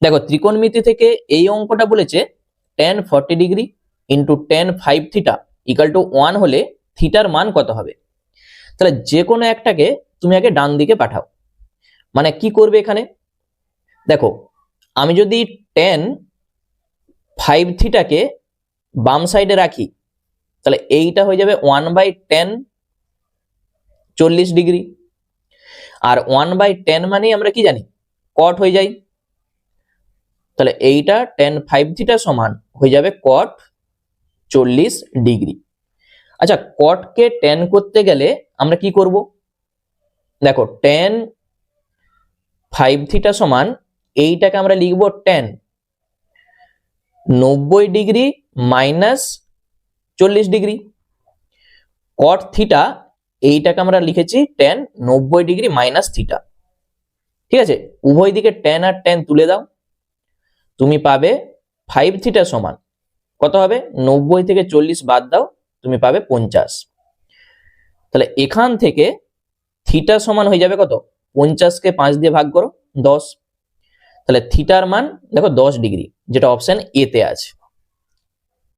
দেখো ত্রিকোণমিতি থেকে এই অঙ্কটা বলেছে tan 40 degree into tan 5 theta equal to 1 হলে থিটার মান কত হবে। তাহলে যে কোনো একটাকে তুমি আগে ডান দিকে পাঠাও। মানে কি করবে এখানে, দেখো আমি যদি tan 5 থিটাকে বাম সাইডে রাখি তাহলে এইটা হয়ে যাবে 1/tan 40 ডিগ্রি, আর 1/tan মানেই আমরা কি জানি কট হয়ে যায়। তাহলে এইটা tan 5 থিটা সমান হয়ে যাবে cot 40 ডিগ্রি। আচ্ছা কটকে tan করতে গেলে আমরা কি করব, দেখো tan 5 থিটা সমান এইটাকে আমরা লিখব tan 90 degree minus 40 degree, cot theta এইটাকে আমরা লিখেছি tan 90 ডিগ্রি মাইনাস থিটা। ঠিক আছে, উভয় দিকে tan আর tan তুলে দাও, তুমি পাবে 5 থিটা সমান কত হবে, 90 থেকে 40 বাদ দাও তুমি পাবে 50। তাহলে এখান থেকে থিটা সমান হয়ে যাবে কত, 50কে 5 দিয়ে ভাগ করো 10, তাহলে থিটার মান দেখো 10 ডিগ্রি, যেটা অপশন এ তে আছে।